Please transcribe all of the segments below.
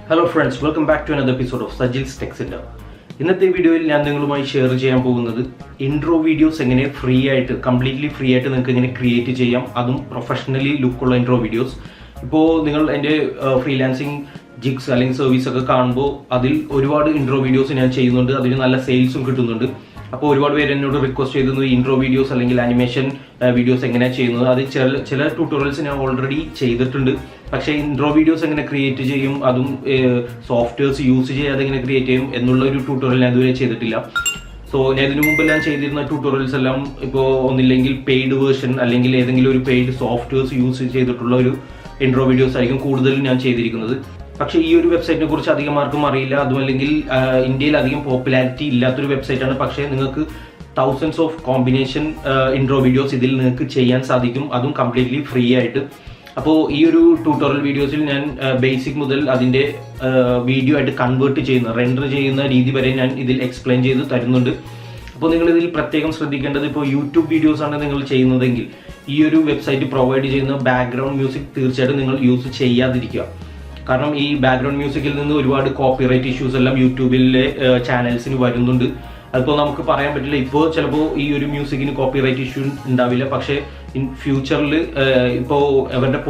Hello friends, welcome back to another episode of Sajil's Tech Center. ഇന്നത്തെ വീഡിയോയിൽ ഞാൻ നിങ്ങളുമായി ഷെയർ ചെയ്യാൻ പോകുന്നത് ഇൻട്രോ വീഡിയോസ് എങ്ങനെ കംപ്ലീറ്റ്ലി ഫ്രീ ആയിട്ട് നിങ്ങൾക്ക് എങ്ങനെ ക്രിയേറ്റ് ചെയ്യാം, അതും പ്രൊഫഷണലി ലുക്കുള്ള ഇൻട്രോ വീഡിയോസ്. ഇപ്പോൾ നിങ്ങൾ എൻ്റെ ഫ്രീലാൻസിങ് ജിഗ്സ് അല്ലെങ്കിൽ സർവീസ് ഒക്കെ കാണുമ്പോൾ അതിൽ ഒരുപാട് ഇൻട്രോ വീഡിയോസ് ഞാൻ ചെയ്യുന്നുണ്ട്, അതിന് നല്ല സെയിൽസും കിട്ടുന്നുണ്ട്. അപ്പോൾ ഒരുപാട് പേര് എന്നോട് റിക്വസ്റ്റ് ചെയ്തിരുന്നു ഇൻട്രോ വീഡിയോസ് അല്ലെങ്കിൽ ആനിമേഷൻ വീഡിയോസ് എങ്ങനെയാണ് ചെയ്യുന്നത്. അത് ചില ട്യൂട്ടോറിയൽസ് ഞാൻ ഓൾറെഡി ചെയ്തിട്ടുണ്ട്. പക്ഷേ ഇൻട്രോ വീഡിയോസ് എങ്ങനെ ക്രിയേറ്റ് ചെയ്യും, അതും സോഫ്റ്റ്വെയർസ് യൂസ് ചെയ്യാതെ എങ്ങനെ ക്രിയേറ്റ് ചെയ്യും എന്നുള്ള ഒരു ട്യൂട്ടോറിയൽ ഞാൻ ഇതുവരെ ചെയ്തിട്ടില്ല. സോ ഞാൻ ഇതിനു മുമ്പെല്ലാം ചെയ്തിരുന്ന ട്യൂട്ടോറിയൽസ് എല്ലാം ഇപ്പോൾ ഒന്നില്ലെങ്കിൽ പെയ്ഡ് വേർഷൻ അല്ലെങ്കിൽ ഏതെങ്കിലും ഒരു പെയ്ഡ് സോഫ്റ്റ്വെയർസ് യൂസ് ചെയ്തിട്ടുള്ള ഒരു ഇൻട്രോ വീഡിയോസ് ആയിരിക്കും കൂടുതലും ഞാൻ ചെയ്തിരിക്കുന്നത്. പക്ഷേ ഈ ഒരു വെബ്സൈറ്റിനെ കുറിച്ച് അധികം ആർക്കും അറിയില്ല, അതുമല്ലെങ്കിൽ ഇന്ത്യയിൽ അധികം പോപ്പുലാരിറ്റി ഇല്ലാത്തൊരു വെബ്സൈറ്റാണ്. പക്ഷേ നിങ്ങൾക്ക് thousands of combination intro videos ഇതിൽ നിങ്ങൾക്ക് ചെയ്യാൻ സാധിക്കും, അതും കംപ്ലീറ്റ്ലി ഫ്രീ ആയിട്ട്. അപ്പോൾ ഈ ഒരു ട്യൂട്ടോറിയൽ വീഡിയോസിൽ ഞാൻ ബേസിക് മുതൽ അതിൻ്റെ വീഡിയോ ആയിട്ട് റെൻഡർ ചെയ്യുന്ന രീതി വരെ ഞാൻ ഇതിൽ എക്സ്പ്ലെയിൻ ചെയ്ത് തരുന്നുണ്ട്. അപ്പോൾ നിങ്ങളിതിൽ പ്രത്യേകം ശ്രദ്ധിക്കേണ്ടത്, ഇപ്പോൾ യൂട്യൂബ് വീഡിയോസ് ആണ് നിങ്ങൾ ചെയ്യുന്നതെങ്കിൽ ഈ ഒരു വെബ്സൈറ്റ് പ്രൊവൈഡ് ചെയ്യുന്ന ബാക്ക്ഗ്രൗണ്ട് മ്യൂസിക് തീർച്ചയായിട്ടും നിങ്ങൾ യൂസ് ചെയ്യാതിരിക്കുക. കാരണം ഈ ബാക്ക്ഗ്രൗണ്ട് മ്യൂസിക്കിൽ നിന്ന് ഒരുപാട് കോപ്പിറൈറ്റ് ഇഷ്യൂസ് എല്ലാം യൂട്യൂബിലെ ചാനൽസിന് വരുന്നുണ്ട്. അതിപ്പോൾ നമുക്ക് പറയാൻ പറ്റില്ല, ഇപ്പോൾ ചിലപ്പോൾ ഈ ഒരു മ്യൂസിക്കിന് കോപ്പിറൈറ്റ് ഇഷ്യൂ ഉണ്ടാവില്ല, പക്ഷേ ഇൻ ഫ്യൂച്ചറിൽ ഇപ്പോൾ അവരുടെ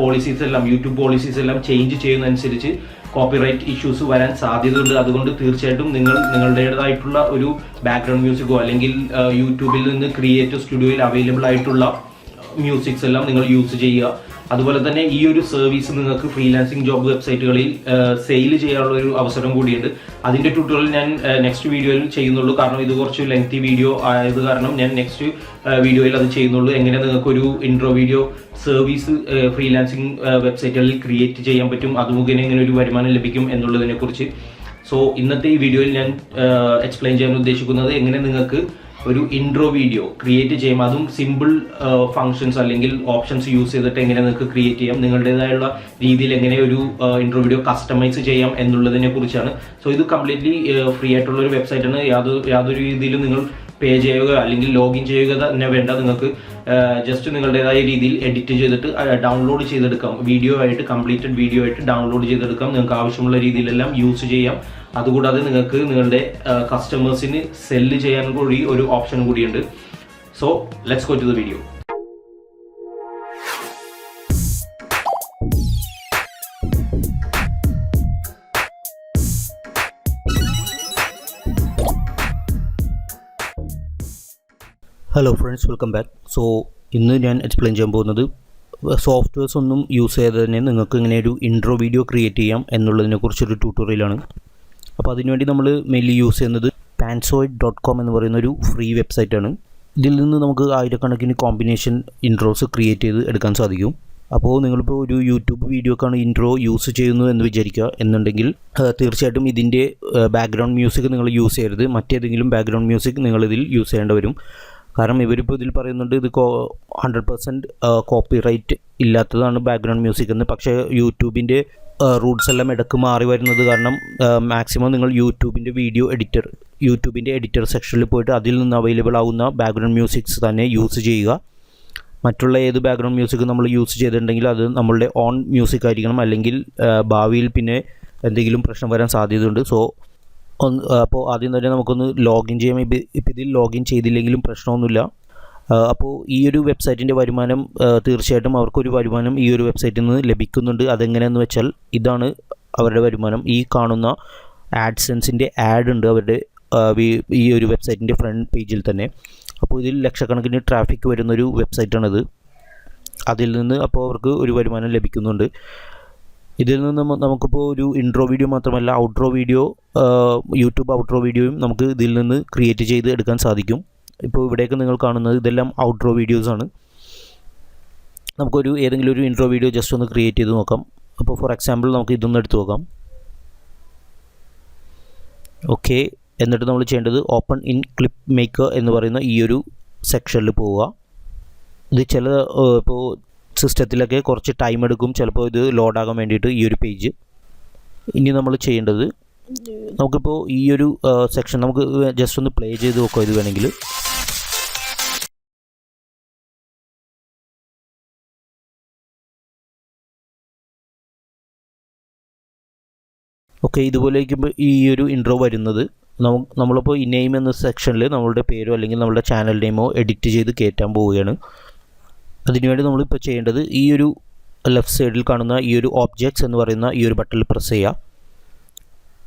യൂട്യൂബ് പോളിസീസ് എല്ലാം ചേഞ്ച് ചെയ്യുന്നതനുസരിച്ച് കോപ്പിറൈറ്റ് ഇഷ്യൂസ് വരാൻ സാധ്യതയുണ്ട്. അതുകൊണ്ട് തീർച്ചയായിട്ടും നിങ്ങളുടേതായിട്ടുള്ള ഒരു ബാക്ക്ഗ്രൗണ്ട് മ്യൂസിക്കോ അല്ലെങ്കിൽ യൂട്യൂബിൽ നിന്ന് ക്രിയേറ്റീവ് സ്റ്റുഡിയോയിൽ അവൈലബിൾ ആയിട്ടുള്ള മ്യൂസിക്സ് എല്ലാം നിങ്ങൾ യൂസ് ചെയ്യുക. അതുപോലെ തന്നെ ഈ ഒരു സർവീസ് നിങ്ങൾക്ക് ഫ്രീലാൻസിങ് ജോബ് വെബ്സൈറ്റുകളിൽ സെയിൽ ചെയ്യാനുള്ള ഒരു അവസരം കൂടിയുണ്ട്. അതിൻ്റെ ട്യൂട്ടോറിയൽ ഞാൻ നെക്സ്റ്റ് വീഡിയോയിൽ ചെയ്യുന്നുള്ളൂ. കാരണം ഇത് കുറച്ച് ലെങ്തി വീഡിയോ ആയത് കാരണം ഞാൻ നെക്സ്റ്റ് വീഡിയോയിൽ അത് ചെയ്യുന്നുള്ളൂ. എങ്ങനെ നിങ്ങൾക്കൊരു ഇൻട്രോ വീഡിയോ സർവീസ് ഫ്രീലാൻസിങ് വെബ്സൈറ്റുകളിൽ ക്രിയേറ്റ് ചെയ്യാൻ പറ്റും, അത് മുഖേന എങ്ങനെ ഒരു വരുമാനം ലഭിക്കും എന്നുള്ളതിനെ കുറിച്ച്. സോ ഇന്നത്തെ ഈ വീഡിയോയിൽ ഞാൻ എക്സ്പ്ലെയിൻ ചെയ്യാൻ ഉദ്ദേശിക്കുന്നത് എങ്ങനെ നിങ്ങൾക്ക് ഒരു ഇൻട്രോ വീഡിയോ ക്രിയേറ്റ് ചെയ്യാം, അതും സിമ്പിൾ ഫങ്ഷൻസ് അല്ലെങ്കിൽ ഓപ്ഷൻസ് യൂസ് ചെയ്തിട്ട് എങ്ങനെ നിങ്ങൾക്ക് ക്രിയേറ്റ് ചെയ്യാം, നിങ്ങളുടേതായുള്ള രീതിയിൽ എങ്ങനെ ഒരു ഇൻട്രോ വീഡിയോ കസ്റ്റമൈസ് ചെയ്യാം എന്നുള്ളതിനെ കുറിച്ചാണ്. സോ ഇത് കംപ്ലീറ്റ്ലി ഫ്രീ ആയിട്ടുള്ള ഒരു വെബ്സൈറ്റാണ്. യാതൊരു രീതിയിലും നിങ്ങൾ പേ ചെയ്യുക അല്ലെങ്കിൽ ലോഗിൻ ചെയ്യുക തന്നെ വേണ്ട. നിങ്ങൾക്ക് ജസ്റ്റ് നിങ്ങളുടേതായ രീതിയിൽ എഡിറ്റ് ചെയ്തിട്ട് ഡൗൺലോഡ് ചെയ്തെടുക്കാം. കംപ്ലീറ്റഡ് വീഡിയോ ആയിട്ട് ഡൗൺലോഡ് ചെയ്തെടുക്കാം. നിങ്ങൾക്ക് ആവശ്യമുള്ള രീതിയിലെല്ലാം യൂസ് ചെയ്യാം. അതുകൂടാതെ നിങ്ങൾക്ക് നിങ്ങളുടെ കസ്റ്റമേഴ്സിന് സെല്ല് ചെയ്യാൻ കൂടി ഒരു ഓപ്ഷൻ കൂടിയുണ്ട്. So let's go to the video. Hello friends, welcome back. So ഇന്ന് ഞാൻ എക്സ്പ്ലെയിൻ ചെയ്യാൻ പോകുന്നത് സോഫ്റ്റ്വെയർസ് ഒന്നും യൂസ് ചെയ്യാതെ തന്നെ നിങ്ങൾക്ക് ഇങ്ങനെ ഒരു ഇൻട്രോ വീഡിയോ ക്രിയേറ്റ് ചെയ്യാം എന്നുള്ളതിനെക്കുറിച്ചൊരു ട്യൂട്ടോറിയലാണ്. അപ്പോൾ അതിനുവേണ്ടി നമ്മൾ മെയിൻലി യൂസ് ചെയ്യുന്നത് pansoid.com എന്ന് പറയുന്നൊരു ഫ്രീ വെബ്സൈറ്റാണ്. ഇതിൽ നിന്ന് നമുക്ക് ആയിരക്കണക്കിന് കോമ്പിനേഷൻ ഇൻട്രോസ് ക്രിയേറ്റ് ചെയ്ത് എടുക്കാൻ സാധിക്കും. അപ്പോൾ നിങ്ങളിപ്പോൾ ഒരു യൂട്യൂബ് വീഡിയോക്കാണ് ഇൻട്രോ യൂസ് ചെയ്യുന്നത് എന്ന് വിചാരിക്കുക എന്നുണ്ടെങ്കിൽ തീർച്ചയായിട്ടും ഇതിൻ്റെ ബാക്ക്ഗ്രൗണ്ട് മ്യൂസിക് നിങ്ങൾ യൂസ് ചെയ്യരുത്. മറ്റേതെങ്കിലും ബാക്ക്ഗ്രൗണ്ട് മ്യൂസിക് നിങ്ങളിതിൽ യൂസ് ചെയ്യേണ്ടി വരും. കാരണം ഇവരിപ്പോൾ ഇതിൽ പറയുന്നുണ്ട് ഇത് 100% കോപ്പിറൈറ്റ് ഇല്ലാത്തതാണ് ബാക്ക്ഗ്രൗണ്ട് മ്യൂസിക് എന്ന്. പക്ഷേ യൂട്യൂബിൻ്റെ റൂൾസ് എല്ലാം ഇടയ്ക്ക് മാറി വരുന്നത് കാരണം മാക്സിമം നിങ്ങൾ യൂട്യൂബിൻ്റെ എഡിറ്റർ സെക്ഷനിൽ പോയിട്ട് അതിൽ നിന്ന് അവൈലബിൾ ആവുന്ന ബാക്ക്ഗ്രൗണ്ട് മ്യൂസിക്സ് തന്നെ യൂസ് ചെയ്യുക. മറ്റുള്ള ഏത് ബാക്ക്ഗ്രൗണ്ട് മ്യൂസിക് നമ്മൾ യൂസ് ചെയ്തിട്ടുണ്ടെങ്കിൽ അത് നമ്മളുടെ ഓൺ മ്യൂസിക് ആയിരിക്കണം, അല്ലെങ്കിൽ ഭാവിയിൽ പിന്നെ എന്തെങ്കിലും പ്രശ്നം വരാൻ സാധ്യതയുണ്ട്. സോ അപ്പോൾ ആദ്യം തന്നെ നമുക്കൊന്ന് ലോഗിൻ ചെയ്യാം. ഇപ്പോൾ ഇതിൽ ലോഗിൻ ചെയ്തില്ലെങ്കിലും പ്രശ്നമൊന്നുമില്ല. അപ്പോൾ ഈ ഒരു വെബ്സൈറ്റിൻ്റെ വരുമാനം തീർച്ചയായിട്ടും അവർക്കൊരു വരുമാനം ഈ ഒരു വെബ്സൈറ്റിൽ നിന്ന് ലഭിക്കുന്നുണ്ട്. അതെങ്ങനെയെന്ന് വെച്ചാൽ ഇതാണ് അവരുടെ വരുമാനം. ഈ കാണുന്ന ആഡ്സെൻസിൻ്റെ ആഡ് ഉണ്ട് അവരുടെ ഈ ഒരു വെബ്സൈറ്റിൻ്റെ ഫ്രണ്ട് പേജിൽ തന്നെ. അപ്പോൾ ഇതിൽ ലക്ഷക്കണക്കിന് ട്രാഫിക് വരുന്നൊരു വെബ്സൈറ്റാണിത്. അതിൽ നിന്ന് അപ്പോൾ അവർക്ക് ഒരു വരുമാനം ലഭിക്കുന്നുണ്ട്. ഇതിൽ നിന്ന് നമുക്കിപ്പോൾ ഒരു ഇൻട്രോ വീഡിയോ മാത്രമല്ല, യൂട്യൂബ് ഔട്ട്രോ വീഡിയോയും നമുക്ക് ഇതിൽ നിന്ന് ക്രിയേറ്റ് ചെയ്ത് എടുക്കാൻ സാധിക്കും. ഇപ്പോൾ ഇവിടേക്ക് നിങ്ങൾ കാണുന്നത് ഇതെല്ലാം ഔട്ട്രോ വീഡിയോസാണ്. നമുക്കൊരു ഏതെങ്കിലും ഒരു ഇൻട്രോ വീഡിയോ ജസ്റ്റ് ഒന്ന് ക്രിയേറ്റ് ചെയ്ത് നോക്കാം. അപ്പോൾ ഫോർ എക്സാമ്പിൾ നമുക്ക് ഇതൊന്ന് എടുത്ത് നോക്കാം. ഓക്കെ, എന്നിട്ട് നമ്മൾ ചെയ്യേണ്ടത് ഓപ്പൺ ഇൻ ക്ലിപ്പ് മേക്കർ എന്ന് പറയുന്ന ഈ ഒരു സെക്ഷനിൽ പോവുക. ഇത് ഇപ്പോൾ സിസ്റ്റത്തിലൊക്കെ കുറച്ച് ടൈം എടുക്കും ചിലപ്പോൾ ഇത് ലോഡാകാൻ വേണ്ടിയിട്ട് ഈ ഒരു പേജ്. ഇനി നമ്മൾ ചെയ്യേണ്ടത് നമുക്കിപ്പോൾ ഈ ഒരു സെക്ഷൻ നമുക്ക് ജസ്റ്റ് ഒന്ന് പ്ലേ ചെയ്ത് നോക്കാം. ഇത് വേണമെങ്കിൽ ഓക്കെ, ഇതുപോലെയായിരിക്കുമ്പോൾ ഈ ഒരു ഇൻട്രോ വരുന്നത്. നമ്മളിപ്പോൾ ഈ നെയിം എന്ന സെക്ഷനിൽ നമ്മളുടെ പേരോ അല്ലെങ്കിൽ നമ്മളുടെ ചാനൽ നെയിമോ എഡിറ്റ് ചെയ്ത് കയറ്റാൻ പോവുകയാണ്. അതിനുവേണ്ടി നമ്മളിപ്പോൾ ചെയ്യേണ്ടത് ഈ ഒരു ലെഫ്റ്റ് സൈഡിൽ കാണുന്ന ഈ ഒരു ഓബ്ജക്ട്സ് എന്ന് പറയുന്ന ഈ ഒരു ബട്ടണിൽ പ്രസ് ചെയ്യുക.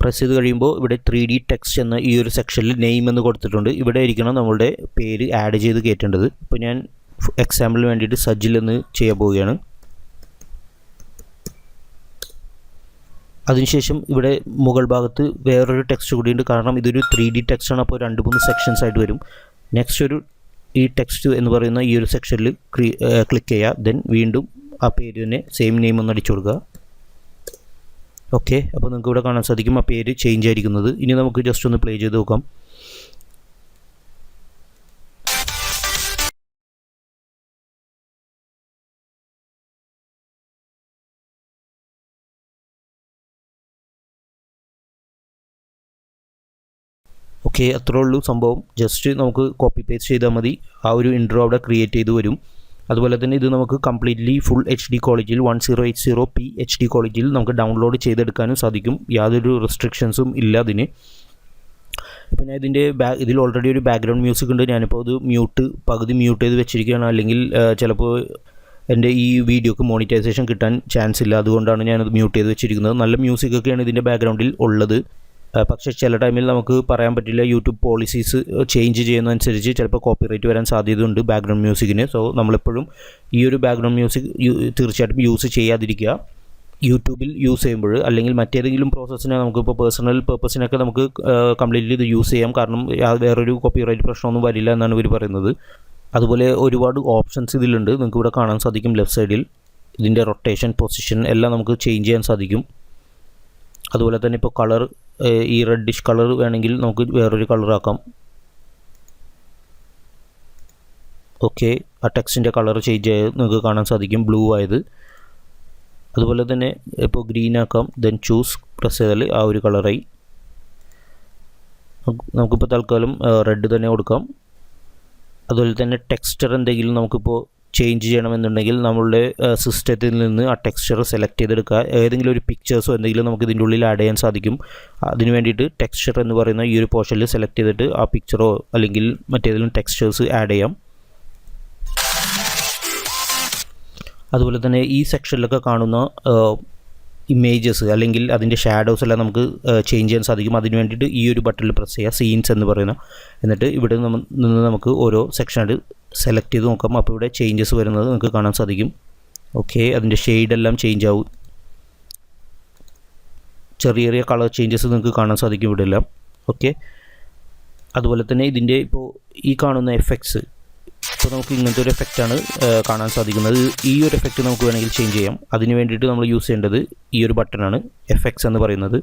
പ്രസ് ചെയ്ത് കഴിയുമ്പോൾ ഇവിടെ 3D ടെക്സ്റ്റ് എന്ന ഈ ഒരു സെക്ഷനിൽ നെയിം എന്ന് കൊടുത്തിട്ടുണ്ട്. ഇവിടെ ആയിരിക്കണം നമ്മളുടെ പേര് ആഡ് ചെയ്ത് കയറ്റേണ്ടത്. ഇപ്പോൾ ഞാൻ എക്സാമ്പിളിന് വേണ്ടിയിട്ട് സജിൽ എന്ന് ചെയ്യാൻ പോവുകയാണ്. അതിനുശേഷം ഇവിടെ മുകൾ ഭാഗത്ത് വേറൊരു ടെക്സ്റ്റ് കൂടിയുണ്ട്, കാരണം ഇതൊരു 3D ടെക്സ്റ്റാണ്. അപ്പോൾ 2-3 സെക്ഷൻസ് ആയിട്ട് വരും. നെക്സ്റ്റ് ഒരു ഈ ടെക്സ്റ്റ് എന്ന് പറയുന്ന ഈ ഒരു സെക്ഷനിൽ ക്ലിക്ക് ചെയ്യുക. ദെൻ വീണ്ടും ആ പേര് തന്നെ സെയിം നെയിം ഒന്ന് അടിച്ചു കൊടുക്കുക. ഓക്കെ, അപ്പോൾ നിങ്ങൾക്ക് ഇവിടെ കാണാൻ സാധിക്കും ആ പേര് ചേഞ്ച് ആയിരിക്കുന്നത്. ഇനി നമുക്ക് ജസ്റ്റ് ഒന്ന് പ്ലേ ചെയ്ത് നോക്കാം. ഓക്കെ, അത്രേ ഉള്ളൂ സംഭവം. ജസ്റ്റ് നമുക്ക് കോപ്പി പേസ്റ്റ് ചെയ്താൽ മതി. ആ ഒരു ഇൻട്രോ അവിടെ ക്രിയേറ്റ് ചെയ്ത് വരും. അതുപോലെ തന്നെ ഇത് നമുക്ക് കംപ്ലീറ്റ്ലി ഫുൾ HD ക്വാളിറ്റിയിൽ 1080p HD ക്വാളിറ്റിയിൽ നമുക്ക് ഡൗൺലോഡ് ചെയ്തെടുക്കാനും സാധിക്കും. യാതൊരു റെസ്ട്രിക്ഷൻസും ഇല്ല അതിന്. പിന്നെ ഇതിൽ ഓൾറെഡി ഒരു ബാക്ക്ഗ്രൗണ്ട് മ്യൂസിക് ഉണ്ട്. ഞാനിപ്പോൾ അത് പകുതി മ്യൂട്ട് ചെയ്ത് വെച്ചിരിക്കുകയാണ്. അല്ലെങ്കിൽ ചിലപ്പോൾ എൻ്റെ ഈ വീഡിയോക്ക് മോണിറ്റൈസേഷൻ കിട്ടാൻ ചാൻസ് ഇല്ല. അതുകൊണ്ടാണ് ഞാനത് മ്യൂട്ട് ചെയ്ത് വെച്ചിരിക്കുന്നത്. നല്ല മ്യൂസിക്കൊക്കെയാണ് ഇതിൻ്റെ ബാക്ക്ഗ്രൗണ്ടിൽ ഉള്ളത്. പക്ഷേ ചില ടൈമിൽ നമുക്ക് പറയാൻ പറ്റില്ല. യൂട്യൂബ് പോളിസീസ് ചേഞ്ച് ചെയ്യുന്നതനുസരിച്ച് ചിലപ്പോൾ കോപ്പിറൈറ്റ് വരാൻ സാധ്യതയുണ്ട് ബാക്ക്ഗ്രൗണ്ട് മ്യൂസിക്കിന്. സോ നമ്മളെപ്പോഴും ഈ ഒരു ബാക്ക്ഗ്രൗണ്ട് മ്യൂസിക് തീർച്ചയായിട്ടും യൂസ് ചെയ്യാതിരിക്കുക യൂട്യൂബിൽ യൂസ് ചെയ്യുമ്പോൾ. അല്ലെങ്കിൽ മറ്റേതെങ്കിലും പ്രോസസ്സിനെ നമുക്കിപ്പോൾ പേഴ്സണൽ പർപ്പസിനൊക്കെ നമുക്ക് കംപ്ലീറ്റ്ലി ഇത് യൂസ് ചെയ്യാം. കാരണം വേറൊരു കോപ്പിറൈറ്റ് പ്രശ്നമൊന്നും വരില്ല എന്നാണ് ഇവർ പറയുന്നത്. അതുപോലെ ഒരുപാട് ഓപ്ഷൻസ് ഇതിലുണ്ട്. നിങ്ങൾക്ക് ഇവിടെ കാണാൻ സാധിക്കും ലെഫ്റ്റ് സൈഡിൽ ഇതിൻ്റെ റൊട്ടേഷൻ, പൊസിഷൻ എല്ലാം നമുക്ക് ചേഞ്ച് ചെയ്യാൻ സാധിക്കും. അതുപോലെ തന്നെ ഇപ്പോൾ കളർ, ഈ റെഡിഷ് കളർ വേണമെങ്കിൽ നമുക്ക് വേറൊരു കളറാക്കാം. ഓക്കെ, ആ ടെക്സ്റ്റിൻ്റെ കളർ ചേഞ്ച് ആയത് നിങ്ങൾക്ക് കാണാൻ സാധിക്കും, ബ്ലൂ ആയത്. അതുപോലെ തന്നെ ഇപ്പോൾ ഗ്രീൻ ആക്കാം. ദെൻ ചൂസ് പ്രസ് ചെയ്താൽ ആ ഒരു കളറായി. നമുക്കിപ്പോൾ തൽക്കാലം റെഡ് തന്നെ കൊടുക്കാം. അതുപോലെ തന്നെ ടെക്സ്ചർ എന്തെങ്കിലും നമുക്കിപ്പോൾ ചേഞ്ച് ചെയ്യണമെന്നുണ്ടെങ്കിൽ നമ്മളുടെ സിസ്റ്റത്തിൽ നിന്ന് ആ ടെക്സ്ചർ സെലക്ട് ചെയ്തെടുക്കുക. ഏതെങ്കിലും ഒരു പിക്ചേഴ്സോ എന്തെങ്കിലും നമുക്ക് ഇതിൻ്റെ ഉള്ളിൽ ആഡ് ചെയ്യാൻ സാധിക്കും. അതിന് വേണ്ടിയിട്ട് ടെക്സ്ചർ എന്ന് പറയുന്ന ഈ ഒരു പോർഷനിൽ സെലക്ട് ചെയ്തിട്ട് ആ പിക്ചറോ അല്ലെങ്കിൽ മറ്റേതെങ്കിലും ടെക്സ്ചേഴ്സ് ആഡ് ചെയ്യാം. അതുപോലെ തന്നെ ഈ സെക്ഷനിലൊക്കെ കാണുന്ന ഇമേജസ് അല്ലെങ്കിൽ അതിൻ്റെ ഷാഡോസ് എല്ലാം നമുക്ക് ചേഞ്ച് ചെയ്യാൻ സാധിക്കും. അതിന് വേണ്ടിയിട്ട് ഈ ഒരു ബട്ടണിൽ പ്രസ് ചെയ്യുക, സീൻസ് എന്ന് പറയുന്ന. എന്നിട്ട് ഇവിടെ നിന്ന് നമുക്ക് ഓരോ സെക്ഷനായിട്ട് സെലക്ട് ചെയ്ത് നോക്കാം. അപ്പോൾ ഇവിടെ ചേഞ്ചസ് വരുന്നത് നിങ്ങൾക്ക് കാണാൻ സാധിക്കും. ഓക്കെ, അതിൻ്റെ ഷെയ്ഡെല്ലാം ചേഞ്ച് ആവും. ചെറിയ ചെറിയ കളർ ചേഞ്ചസ് നിങ്ങൾക്ക് കാണാൻ സാധിക്കും ഇവിടെ എല്ലാം. ഓക്കെ, അതുപോലെ തന്നെ ഇതിൻ്റെ ഇപ്പോൾ ഈ കാണുന്ന എഫക്ട്സ്, ഇപ്പോൾ നമുക്ക് ഇങ്ങനത്തെ ഒരു എഫക്റ്റാണ് കാണാൻ സാധിക്കുന്നത്. ഈ ഒരു എഫക്റ്റ് നമുക്ക് വേണമെങ്കിൽ ചേഞ്ച് ചെയ്യാം. അതിന് വേണ്ടിയിട്ട് നമ്മൾ യൂസ് ചെയ്യേണ്ടത് ഈ ഒരു ബട്ടണാണ്, എഫക്ട്സ് എന്ന് പറയുന്നത്.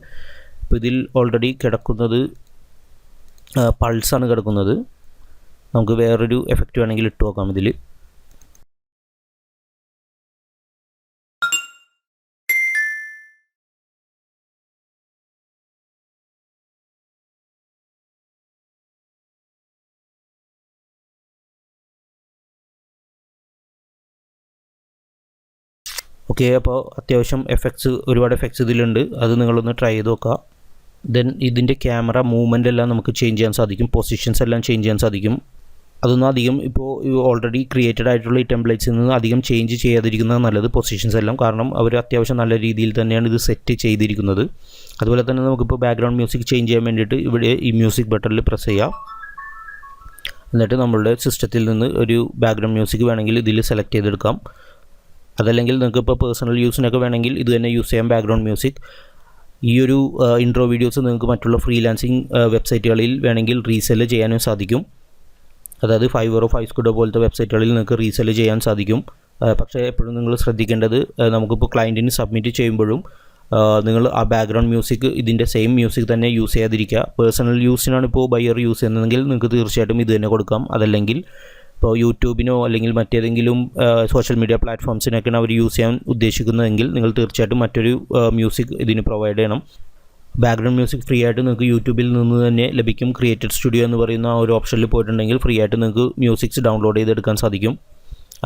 ഇപ്പോൾ ഇതിൽ ഓൾറെഡി കിടക്കുന്നത് പൾസാണ് കിടക്കുന്നത്. നമുക്ക് വേറൊരു എഫക്റ്റ് വേണമെങ്കിൽ ഇട്ട് നോക്കാം ഇതിൽ. ഓക്കെ, അപ്പോൾ അത്യാവശ്യം ഒരുപാട് എഫക്ട്സ് ഇതിലുണ്ട്. അത് നിങ്ങളൊന്ന് ട്രൈ ചെയ്ത് നോക്കുക. ദെൻ ഇതിൻ്റെ ക്യാമറ മൂവ്മെൻ്റ് എല്ലാം നമുക്ക് ചേഞ്ച് ചെയ്യാൻ സാധിക്കും. പൊസിഷൻസ് എല്ലാം ചേഞ്ച് ചെയ്യാൻ സാധിക്കും. അതൊന്നും അധികം ഇപ്പോൾ ഓൾറെഡി ക്രിയേറ്റഡ് ആയിട്ടുള്ള ഈ ടെംപ്ലേറ്റ്സിൽ നിന്ന് അധികം ചേഞ്ച് ചെയ്യാതിരിക്കുന്നത് നല്ലത്, പൊസിഷൻസ് എല്ലാം. കാരണം അവർ അത്യാവശ്യം നല്ല രീതിയിൽ തന്നെയാണ് ഇത് സെറ്റ് ചെയ്തിരിക്കുന്നത്. അതുപോലെ തന്നെ നമുക്കിപ്പോൾ ബാക്ക്ഗ്രൗണ്ട് മ്യൂസിക് ചേഞ്ച് ചെയ്യാൻ വേണ്ടിയിട്ട് ഇവിടെ ഈ മ്യൂസിക് ബട്ടണിൽ പ്രസ് ചെയ്യാം. എന്നിട്ട് നമ്മളുടെ സിസ്റ്റത്തിൽ നിന്ന് ഒരു ബാക്ക്ഗ്രൗണ്ട് മ്യൂസിക് വേണമെങ്കിൽ ഇതിൽ സെലക്ട് ചെയ്തെടുക്കാം. അതല്ലെങ്കിൽ നിങ്ങൾക്ക് ഇപ്പോൾ പേഴ്സണൽ യൂസിനൊക്കെ വേണമെങ്കിൽ ഇത് തന്നെ യൂസ് ചെയ്യാം, ബാക്ക്ഗ്രൗണ്ട് മ്യൂസിക്. ഈ ഒരു ഇൻട്രോ വീഡിയോസ് നിങ്ങൾക്ക് മറ്റുള്ള ഫ്രീലാൻസിങ് വെബ്സൈറ്റുകളിൽ വേണമെങ്കിൽ റീസെല് ചെയ്യാനും സാധിക്കും. അതായത് ഫൈവറോ ഫൈവ്സ്കുഡോ പോലത്തെ വെബ്സൈറ്റുകളിൽ നിങ്ങൾക്ക് റീസെല് ചെയ്യാൻ സാധിക്കും. പക്ഷേ എപ്പോഴും നിങ്ങൾ ശ്രദ്ധിക്കേണ്ടത്, നമുക്കിപ്പോൾ ക്ലയൻറ്റിന് സബ്മിറ്റ് ചെയ്യുമ്പോഴും നിങ്ങൾ ആ ബാക്ക്ഗ്രൗണ്ട് മ്യൂസിക് ഇതിൻ്റെ സെയിം മ്യൂസിക് തന്നെ യൂസ് ചെയ്യാതിരിക്കുക. പേഴ്സണൽ യൂസിനാണ് ഇപ്പോൾ ബയർ യൂസ് ചെയ്യുന്നതെങ്കിൽ നിങ്ങൾക്ക് തീർച്ചയായിട്ടും ഇത് തന്നെ കൊടുക്കാം. അതല്ലെങ്കിൽ ഇപ്പോൾ യൂട്യൂബിനോ അല്ലെങ്കിൽ മറ്റേതെങ്കിലും സോഷ്യൽ മീഡിയ പ്ലാറ്റ്ഫോംസിനൊക്കെയാണ് അവർ യൂസ് ചെയ്യാൻ ഉദ്ദേശിക്കുന്നതെങ്കിൽ നിങ്ങൾ തീർച്ചയായിട്ടും മറ്റൊരു മ്യൂസിക് ഇതിന് പ്രൊവൈഡ് ചെയ്യണം. ബാക്ക്ഗ്രൗണ്ട് മ്യൂസിക് ഫ്രീ ആയിട്ട് നിങ്ങൾക്ക് യൂട്യൂബിൽ നിന്ന് തന്നെ ലഭിക്കും. ക്രിയേറ്റഡ് സ്റ്റുഡിയോ എന്ന് പറയുന്ന ഒരു ഓപ്ഷനിൽ പോയിട്ടുണ്ടെങ്കിൽ ഫ്രീ ആയിട്ട് നിങ്ങൾക്ക് മ്യൂസിക്സ് ഡൗൺലോഡ് ചെയ്തെടുക്കാൻ സാധിക്കും.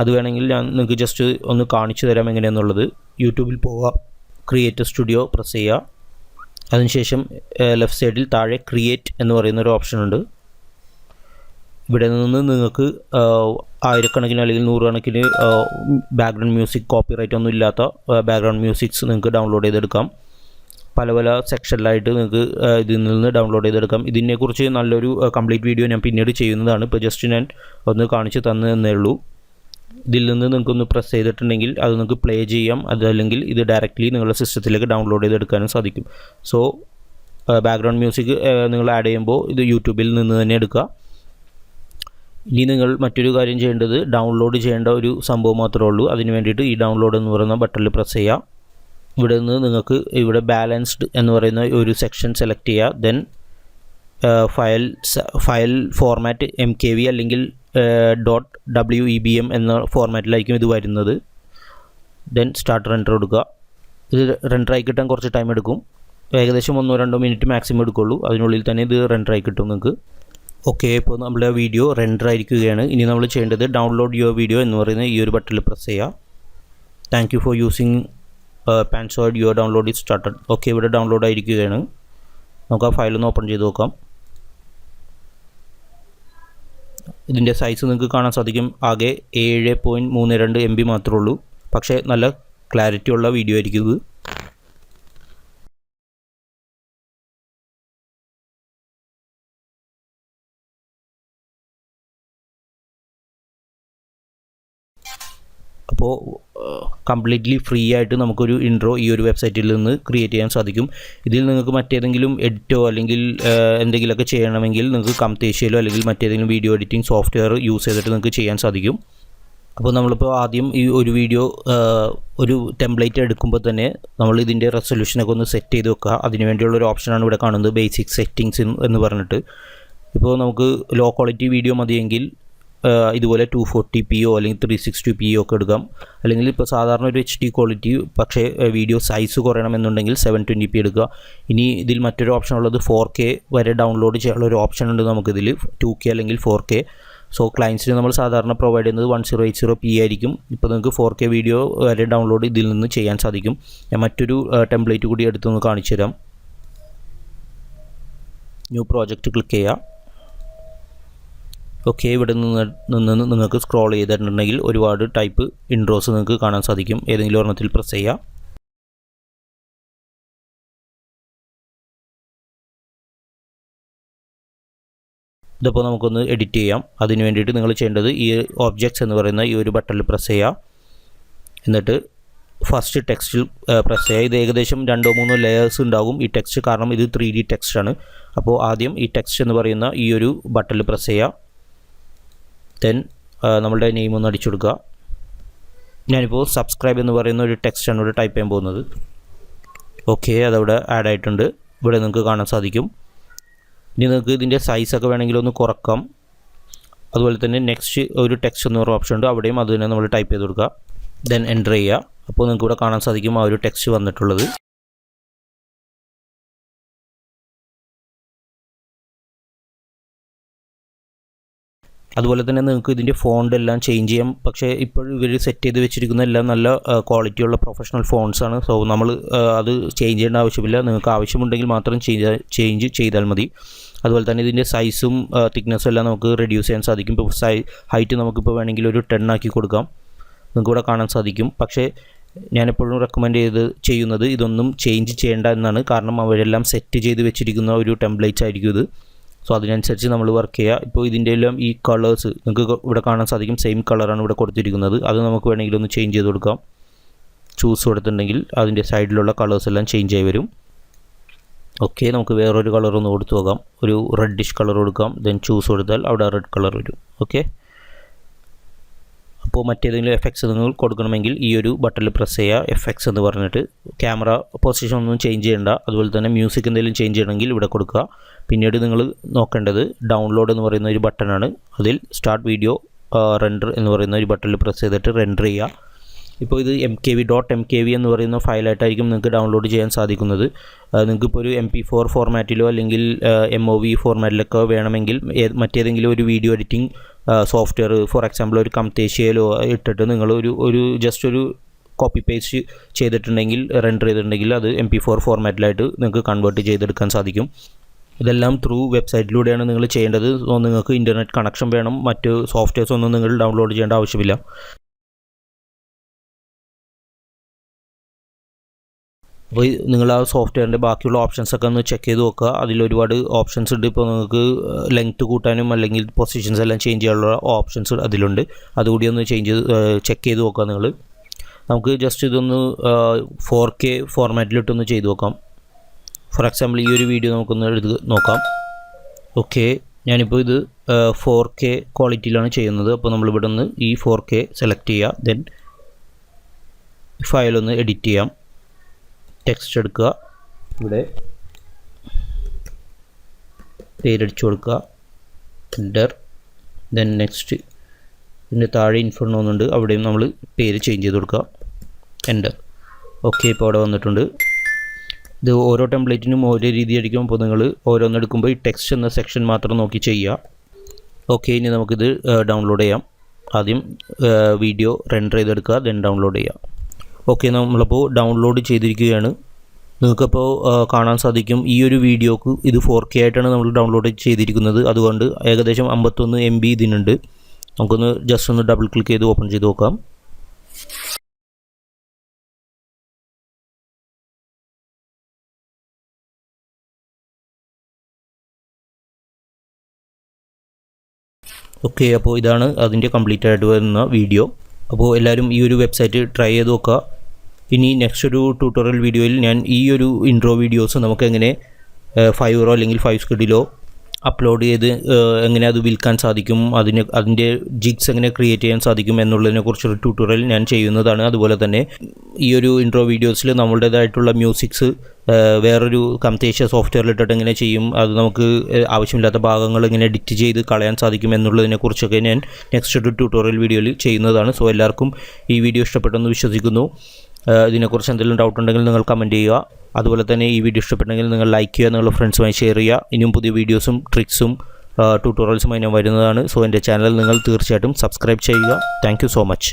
അത് വേണമെങ്കിൽ ഞാൻ നിങ്ങൾക്ക് ജസ്റ്റ് ഒന്ന് കാണിച്ചു തരാം എങ്ങനെയാണെന്നുള്ളത്. യൂട്യൂബിൽ പോവുക, ക്രിയേറ്റഡ് സ്റ്റുഡിയോ പ്രസ് ചെയ്യുക. അതിനുശേഷം ലെഫ്റ്റ് സൈഡിൽ താഴെ ക്രിയേറ്റ് എന്ന് പറയുന്ന ഒരു ഓപ്ഷൻ ഉണ്ട്. ഇവിടെ നിന്ന് നിങ്ങൾക്ക് ആയിരക്കണക്കിന് അല്ലെങ്കിൽ നൂറുകണക്കിന് ബാക്ക്ഗ്രൗണ്ട് മ്യൂസിക് കോപ്പിറൈറ്റ് ഒന്നും ഇല്ലാത്ത ബാക്ക്ഗ്രൗണ്ട് മ്യൂസിക്സ് നിങ്ങൾക്ക് ഡൗൺലോഡ് ചെയ്തെടുക്കാം. പല പല സെക്ഷനിലായിട്ട് നിങ്ങൾക്ക് ഇതിൽ നിന്ന് ഡൗൺലോഡ് ചെയ്തെടുക്കാം. ഇതിനെക്കുറിച്ച് നല്ലൊരു കംപ്ലീറ്റ് വീഡിയോ ഞാൻ പിന്നീട് ചെയ്യുന്നതാണ്. ഇപ്പോൾ ജസ്റ്റ് ഞാൻ ഒന്ന് കാണിച്ച് തന്നേ ഉള്ളൂ. ഇതിൽ നിന്ന് നിങ്ങൾക്കൊന്ന് പ്രസ് ചെയ്തിട്ടുണ്ടെങ്കിൽ അത് നിങ്ങൾക്ക് പ്ലേ ചെയ്യാം. അതല്ലെങ്കിൽ ഇത് ഡയറക്റ്റ്ലി നിങ്ങളുടെ സിസ്റ്റത്തിലേക്ക് ഡൗൺലോഡ് ചെയ്തെടുക്കാനും സാധിക്കും. സോ ബാക്ക്ഗ്രൗണ്ട് മ്യൂസിക് നിങ്ങൾ ആഡ് ചെയ്യുമ്പോൾ ഇത് യൂട്യൂബിൽ നിന്ന് തന്നെ എടുക്കുക. ഇനി നിങ്ങൾ മറ്റൊരു കാര്യം ചെയ്യേണ്ടത് ഡൗൺലോഡ് ചെയ്യേണ്ട ഒരു സംഭവം മാത്രമേ ഉള്ളൂ. അതിന് വേണ്ടിയിട്ട് ഈ ഡൗൺലോഡ് എന്ന് പറയുന്ന ബട്ടണിൽ പ്രസ് ചെയ്യുക. ഇവിടെ നിന്ന് നിങ്ങൾക്ക് ഇവിടെ ബാലൻസ്ഡ് എന്ന് പറയുന്ന ഒരു സെക്ഷൻ സെലക്ട് ചെയ്യുക. ദെൻ ഫയൽ ഫോർമാറ്റ് MKV അല്ലെങ്കിൽ .webm എന്ന ഫോർമാറ്റിലായിരിക്കും ഇത് വരുന്നത്. ദെൻ സ്റ്റാർട്ട് റെൻഡർ കൊടുക്കുക. ഇത് റെൻഡറായി കിട്ടാൻ കുറച്ച് ടൈം എടുക്കും. ഏകദേശം 1-2 മിനിറ്റ് മാക്സിമം എടുക്കുള്ളൂ. അതിനുള്ളിൽ തന്നെ ഇത് റെൻഡറായി കിട്ടും നിങ്ങൾക്ക്. ഓക്കെ, ഇപ്പോൾ നമ്മുടെ വീഡിയോ റെൻഡറായിരിക്കുകയാണ്. ഇനി നമ്മൾ ചെയ്യേണ്ടത് ഡൗൺലോഡ് യുവർ വീഡിയോ എന്ന് പറയുന്ന ഈ ഒരു ബട്ടണിൽ പ്രസ് ചെയ്യുക. Thank you for using Pansoid your download is started. Okay, ഇവിടെ ഡൗൺലോഡ് ആയിരിക്കുകയാണ്. നമുക്ക് ആ ഫയലൊന്ന് ഓപ്പൺ ചെയ്ത് നോക്കാം. ഇതിൻ്റെ സൈസ് നിങ്ങൾക്ക് കാണാൻ സാധിക്കും. ആകെ 7.32 MB മാത്രമേ ഉള്ളൂ. പക്ഷേ നല്ല ക്ലാരിറ്റി ഉള്ള വീഡിയോ ആയിരിക്കും ഇത്. അപ്പോൾ കംപ്ലീറ്റ്ലി ഫ്രീ ആയിട്ട് നമുക്കൊരു ഇൻട്രോ ഈ ഒരു വെബ്സൈറ്റിൽ നിന്ന് ക്രിയേറ്റ് ചെയ്യാൻ സാധിക്കും. ഇതിൽ നിങ്ങൾക്ക് മറ്റേതെങ്കിലും എഡിറ്റോ അല്ലെങ്കിൽ എന്തെങ്കിലുമൊക്കെ ചെയ്യണമെങ്കിൽ നിങ്ങൾക്ക് കംതേഷ്യയിലോ അല്ലെങ്കിൽ മറ്റേതെങ്കിലും വീഡിയോ എഡിറ്റിംഗ് സോഫ്റ്റ്വെയർ യൂസ് ചെയ്തിട്ട് നിങ്ങൾക്ക് ചെയ്യാൻ സാധിക്കും. അപ്പോൾ നമ്മളിപ്പോൾ ആദ്യം ഈ ഒരു വീഡിയോ ഒരു ടെംപ്ലേറ്റ് എടുക്കുമ്പോൾ തന്നെ നമ്മൾ ഇതിൻ്റെ റെസൊല്യൂഷനൊക്കെ ഒന്ന് സെറ്റ് ചെയ്ത് വെക്കുക. അതിനുവേണ്ടിയുള്ളൊരു ഓപ്ഷനാണ് ഇവിടെ കാണുന്നത്, ബേസിക് സെറ്റിങ്സ് എന്ന് പറഞ്ഞിട്ട്. ഇപ്പോൾ നമുക്ക് ലോ ക്വാളിറ്റി വീഡിയോ മതിയെങ്കിൽ ഇതുപോലെ 240p അല്ലെങ്കിൽ 360p ഒക്കെ എടുക്കാം. അല്ലെങ്കിൽ ഇപ്പോൾ സാധാരണ ഒരു HD ക്വാളിറ്റി പക്ഷേ വീഡിയോ സൈസ് കുറയണമെന്നുണ്ടെങ്കിൽ 720p എടുക്കുക. ഇനി ഇതിൽ മറ്റൊരു ഓപ്ഷൻ ഉള്ളത് 4K വരെ ഡൗൺലോഡ് ചെയ്യാനുള്ള ഒരു ഓപ്ഷൻ ഉണ്ട് നമുക്കിതിൽ, 2K അല്ലെങ്കിൽ 4K. സോ ക്ലയൻസിന് നമ്മൾ സാധാരണ പ്രൊവൈഡ് ചെയ്യുന്നത് 1080p ആയിരിക്കും. ഇപ്പോൾ നിങ്ങൾക്ക് 4K വീഡിയോ വരെ ഡൗൺലോഡ് ഇതിൽ നിന്ന് ചെയ്യാൻ സാധിക്കും. ഞാൻ മറ്റൊരു ടെംപ്ലേറ്റ് കൂടി എടുത്തൊന്ന് കാണിച്ചു തരാം. ന്യൂ പ്രോജക്റ്റ് ക്ലിക്ക് ചെയ്യുക. ഓക്കെ, ഇവിടെ നിന്ന് നിങ്ങൾക്ക് സ്ക്രോൾ ചെയ്തിട്ടുണ്ടെങ്കിൽ ഒരുപാട് ടൈപ്പ് ഇൻട്രോസ് നിങ്ങൾക്ക് കാണാൻ സാധിക്കും. ഏതെങ്കിലും ഒരെണ്ണത്തിൽ പ്രസ് ചെയ്യുക. ഇതിപ്പോൾ നമുക്കൊന്ന് എഡിറ്റ് ചെയ്യാം. അതിന് വേണ്ടിയിട്ട് നിങ്ങൾ ചെയ്യേണ്ടത് ഈ ഓബ്ജക്ട്സ് എന്ന് പറയുന്ന ഈ ഒരു ബട്ടണിൽ പ്രസ് ചെയ്യുക. എന്നിട്ട് ഫസ്റ്റ് ടെക്സ്റ്റിൽ പ്രസ് ചെയ്യുക. ഇത് ഏകദേശം 2-3 ലെയേഴ്സ് ഉണ്ടാകും ഈ ടെക്സ്റ്റ്, കാരണം ഇത് 3D ടെക്സ്റ്റാണ്. അപ്പോൾ ആദ്യം ഈ ടെക്സ്റ്റ് എന്ന് പറയുന്ന ഈ ഒരു ബട്ടണിൽ പ്രസ് ചെയ്യുക. ദെൻ നമ്മളുടെ നെയിം ഒന്ന് അടിച്ചു കൊടുക്കുക. ഞാനിപ്പോൾ സബ്സ്ക്രൈബ് എന്ന് പറയുന്ന ഒരു ടെക്സ്റ്റാണ് ഇവിടെ ടൈപ്പ് ചെയ്യാൻ പോകുന്നത്. ഓക്കെ, അതവിടെ ആഡ് ആയിട്ടുണ്ട്. ഇവിടെ നിങ്ങൾക്ക് കാണാൻ സാധിക്കും. ഇനി നിങ്ങൾക്ക് ഇതിൻ്റെ സൈസൊക്കെ വേണമെങ്കിൽ ഒന്ന് കുറക്കാം. അതുപോലെ തന്നെ നെക്സ്റ്റ് ഒരു ടെക്സ്റ്റ് എന്ന് പറയുന്ന ഓപ്ഷൻ ഉണ്ട്, അവിടെയും അത് തന്നെ നമ്മൾ ടൈപ്പ് ചെയ്ത് കൊടുക്കുക. ദെൻ എൻ്റർ ചെയ്യുക. അപ്പോൾ നിങ്ങൾക്ക് ഇവിടെ കാണാൻ സാധിക്കും ആ ഒരു ടെക്സ്റ്റ് വന്നിട്ടുള്ളത്. അതുപോലെ തന്നെ നിങ്ങൾക്ക് ഇതിൻ്റെ ഫോണ്ട് എല്ലാം ചേഞ്ച് ചെയ്യാം. പക്ഷേ ഇപ്പോൾ ഇവർ സെറ്റ് ചെയ്ത് വെച്ചിരിക്കുന്ന എല്ലാം നല്ല ക്വാളിറ്റിയുള്ള പ്രൊഫഷണൽ ഫോൺസാണ്. സോ നമ്മൾ അത് ചേഞ്ച് ചെയ്യേണ്ട ആവശ്യമില്ല. നിങ്ങൾക്ക് ആവശ്യമുണ്ടെങ്കിൽ മാത്രം ചേഞ്ച് ചെയ്താൽ മതി. അതുപോലെ തന്നെ ഇതിൻ്റെ സൈസും തിക്നെസ്സും എല്ലാം നമുക്ക് റെഡ്യൂസ് ചെയ്യാൻ സാധിക്കും. ഇപ്പോൾ ഹൈറ്റ് നമുക്കിപ്പോൾ വേണമെങ്കിൽ ഒരു 10 ആക്കി കൊടുക്കാം. നിങ്ങൾക്ക് ഇവിടെ കാണാൻ സാധിക്കും. പക്ഷേ ഞാനെപ്പോഴും റെക്കമെൻഡ് ചെയ്യുന്നത് ഇതൊന്നും ചേഞ്ച് ചെയ്യേണ്ട എന്നാണ്. കാരണം അവരെല്ലാം സെറ്റ് ചെയ്ത് വെച്ചിരിക്കുന്ന ഒരു ടെംപ്ലേറ്റ്സ് ആയിരിക്കും ഇത്. സോ അതിനനുസരിച്ച് നമ്മൾ വർക്ക് ചെയ്യുക. ഇപ്പോൾ ഇതിൻ്റെ എല്ലാം ഈ കളേഴ്സ് നിങ്ങൾക്ക് ഇവിടെ കാണാൻ സാധിക്കും. സെയിം കളറാണ് ഇവിടെ കൊടുത്തിരിക്കുന്നത്. അത് നമുക്ക് വേണമെങ്കിൽ ഒന്ന് ചേഞ്ച് ചെയ്ത് കൊടുക്കാം. ചൂസ് കൊടുത്തിട്ടുണ്ടെങ്കിൽ അതിൻ്റെ സൈഡിലുള്ള കളേഴ്സ് എല്ലാം ചേഞ്ച് ആയി വരും. ഓക്കെ, നമുക്ക് വേറൊരു കളർ ഒന്ന് കൊടുത്തു നോക്കാം. ഒരു റെഡിഷ് കളർ കൊടുക്കാം. ദെൻ ചൂസ് കൊടുത്താൽ അവിടെ റെഡ് കളർ വരും. ഓക്കെ, അപ്പോൾ മറ്റേതെങ്കിലും എഫക്ട്സ് നിങ്ങൾ കൊടുക്കണമെങ്കിൽ ഈ ഒരു ബട്ടണിൽ പ്രസ് ചെയ്യുക, എഫക്ട്സ് എന്ന് പറഞ്ഞിട്ട്. ക്യാമറ പൊസിഷൻ ഒന്നും ചേഞ്ച് ചെയ്യേണ്ട. അതുപോലെ തന്നെ മ്യൂസിക് എന്തെങ്കിലും ചേഞ്ച് ചെയ്യണമെങ്കിൽ ഇവിടെ കൊടുക്കുക. പിന്നീട് നിങ്ങൾ നോക്കേണ്ടത് ഡൗൺലോഡ് എന്ന് പറയുന്ന ഒരു ബട്ടണാണ്. അതിൽ സ്റ്റാർട്ട് വീഡിയോ റെൻഡർ എന്ന് പറയുന്ന ഒരു ബട്ടണിൽ പ്രസ് ചെയ്തിട്ട് റെൻഡർ ചെയ്യുക. ഇപ്പോൾ ഇത് .mkv എന്ന് പറയുന്ന ഫയലായിട്ടായിരിക്കും നിങ്ങൾക്ക് ഡൗൺലോഡ് ചെയ്യാൻ സാധിക്കുന്നത്. നിങ്ങൾക്കിപ്പോൾ ഒരു MP4 ഫോർമാറ്റിലോ അല്ലെങ്കിൽ MOV ഫോർമാറ്റിലൊക്കെ വേണമെങ്കിൽ മറ്റേതെങ്കിലും ഒരു video editing software, for example ഒരു കംതേഷ്യയിലോ ഇട്ടിട്ട് നിങ്ങൾ ഒരു ജസ്റ്റ് ഒരു കോപ്പി പേസ്റ്റ് ചെയ്തിട്ടുണ്ടെങ്കിൽ റെൻഡർ ചെയ്തിട്ടുണ്ടെങ്കിൽ അത് MP4 ഫോർമാറ്റിലായിട്ട് നിങ്ങൾക്ക് കൺവേർട്ട് ചെയ്തെടുക്കാൻ സാധിക്കും. ഇതെല്ലാം ത്രൂ വെബ്സൈറ്റിലൂടെയാണ് നിങ്ങൾ ചെയ്യേണ്ടത്. സോ നിങ്ങൾക്ക് ഇൻ്റർനെറ്റ് കണക്ഷൻ വേണം, മറ്റ് സോഫ്റ്റ്വെയർസ് ഒന്നും നിങ്ങൾ ഡൗൺലോഡ് ചെയ്യേണ്ട ആവശ്യമില്ല. അപ്പോൾ നിങ്ങൾ ആ സോഫ്റ്റ്വെയറിൻ്റെ ബാക്കിയുള്ള ഓപ്ഷൻസൊക്കെ ഒന്ന് ചെക്ക് ചെയ്ത് നോക്കുക. അതിലൊരുപാട് ഓപ്ഷൻസ് ഉണ്ട്. ഇപ്പോൾ നിങ്ങൾക്ക് ലെങ്ത്ത് കൂട്ടാനും അല്ലെങ്കിൽ പൊസിഷൻസ് എല്ലാം ചേഞ്ച് ചെയ്യാനുള്ള ഓപ്ഷൻസ് അതിലുണ്ട്. അതുകൂടി ഒന്ന് ചെക്ക് ചെയ്ത് നോക്കുക നിങ്ങൾ. നമുക്ക് ജസ്റ്റ് ഇതൊന്ന് 4K ഫോർമാറ്റിലിട്ടൊന്ന് ചെയ്ത് നോക്കാം. ഫോർ എക്സാമ്പിൾ ഈ ഒരു വീഡിയോ നമുക്കൊന്ന് എടുത്ത് നോക്കാം. ഓക്കെ, ഞാനിപ്പോൾ ഇത് 4K ക്വാളിറ്റിയിലാണ് ചെയ്യുന്നത്. അപ്പോൾ നമ്മളിവിടെ നിന്ന് ഈ 4K സെലക്ട് ചെയ്യുക. ദെൻ ഫയലൊന്ന് എഡിറ്റ് ചെയ്യാം. ടെക്സ്റ്റ് എടുക്കുക, ഇവിടെ പേരടിച്ചു കൊടുക്കുക, എൻ്റർ. ദെൻ നെക്സ്റ്റ്, ഇതിൻ്റെ താഴെ ഇൻഫോർമേഷൻ ഒന്നുണ്ട്, അവിടെയും നമ്മൾ പേര് ചേഞ്ച് ചെയ്ത് കൊടുക്കുക, എൻ്റർ. ഓക്കെ, ഇപ്പോൾ അവിടെ വന്നിട്ടുണ്ട്. ഇത് ഓരോ ടെംപ്ലേറ്റിനും ഓരോ രീതിയായിരിക്കും. അപ്പോൾ നിങ്ങൾ ഓരോന്നെടുക്കുമ്പോൾ ഈ ടെക്സ്റ്റ് എന്ന സെക്ഷൻ മാത്രം നോക്കി ചെയ്യുക. ഓക്കെ, ഇനി നമുക്കിത് ഡൗൺലോഡ് ചെയ്യാം. ആദ്യം വീഡിയോ റെൻഡർ ചെയ്തെടുക്കുക, ദെൻ ഡൗൺലോഡ് ചെയ്യുക. ഓക്കെ, നമ്മളിപ്പോൾ ഡൗൺലോഡ് ചെയ്തിരിക്കുകയാണ്. നിങ്ങൾക്കപ്പോൾ കാണാൻ സാധിക്കും ഈ ഒരു വീഡിയോക്ക് ഇത് 4K ആയിട്ടാണ് നമ്മൾ ഡൗൺലോഡ് ചെയ്തിരിക്കുന്നത്. അതുകൊണ്ട് ഏകദേശം 51 MB ഇതിനുണ്ട്. നമുക്കൊന്ന് ജസ്റ്റ് ഒന്ന് ഡബിൾ ക്ലിക്ക് ചെയ്ത് ഓപ്പൺ ചെയ്ത് നോക്കാം. ഓക്കെ, അപ്പോൾ ഇതാണ് അതിൻ്റെ കംപ്ലീറ്റ് ആയിട്ട് വരുന്ന വീഡിയോ. അപ്പോൾ എല്ലാവരും ഈ ഒരു വെബ്സൈറ്റ് ട്രൈ ചെയ്ത് നോക്കുക. ഇനി നെക്സ്റ്റ് ഒരു ട്യൂട്ടോറിയൽ വീഡിയോയിൽ ഞാൻ ഈ ഒരു ഇൻട്രോ വീഡിയോസ് നമുക്ക് എങ്ങനെ ഫൈവറോ അല്ലെങ്കിൽ 5 സ്കിഡിലോ അപ്ലോഡ് ചെയ്ത് എങ്ങനെ അത് വിൽക്കാൻ സാധിക്കും, അതിൻ്റെ ജിഗ്സ് എങ്ങനെ ക്രിയേറ്റ് ചെയ്യാൻ സാധിക്കും എന്നുള്ളതിനെക്കുറിച്ചൊരു ട്യൂട്ടോറിയൽ ഞാൻ ചെയ്യുന്നതാണ്. അതുപോലെ തന്നെ ഈ ഒരു ഇൻട്രോ വീഡിയോസിൽ നമ്മളുടേതായിട്ടുള്ള മ്യൂസിക്സ് വേറൊരു കംതേഷ്യ സോഫ്റ്റ്വെയറിലിട്ടിട്ട് എങ്ങനെ ചെയ്യും, അത് നമുക്ക് ആവശ്യമില്ലാത്ത ഭാഗങ്ങൾ എങ്ങനെ എഡിറ്റ് ചെയ്ത് കളയാൻ സാധിക്കും എന്നുള്ളതിനെക്കുറിച്ചൊക്കെ ഞാൻ നെക്സ്റ്റ് ഒരു ട്യൂട്ടോറിയൽ വീഡിയോയിൽ ചെയ്യുന്നതാണ്. സോ എല്ലാവർക്കും ഈ വീഡിയോ ഇഷ്ടപ്പെട്ടെന്ന് വിശ്വസിക്കുന്നു. ഇതിനെക്കുറിച്ച് എന്തെങ്കിലും ഡൗട്ട് ഉണ്ടെങ്കിൽ നിങ്ങൾ കമൻറ്റ് ചെയ്യുക. അതുപോലെ തന്നെ ഈ വീഡിയോ ഇഷ്ടപ്പെട്ടെങ്കിൽ നിങ്ങൾ ലൈക്ക് ചെയ്യുക, നിങ്ങളുടെ ഫ്രണ്ട്സുമായി ഷെയർ ചെയ്യുക. ഇനിയും പുതിയ വീഡിയോസും ട്രിക്സും ട്യൂട്ടോറിയൽസുമായി ഞാൻ വരുന്നതാണ്. സോ എൻ്റെ ചാനൽ നിങ്ങൾ തീർച്ചയായിട്ടും സബ്സ്ക്രൈബ് ചെയ്യുക. Thank you so much.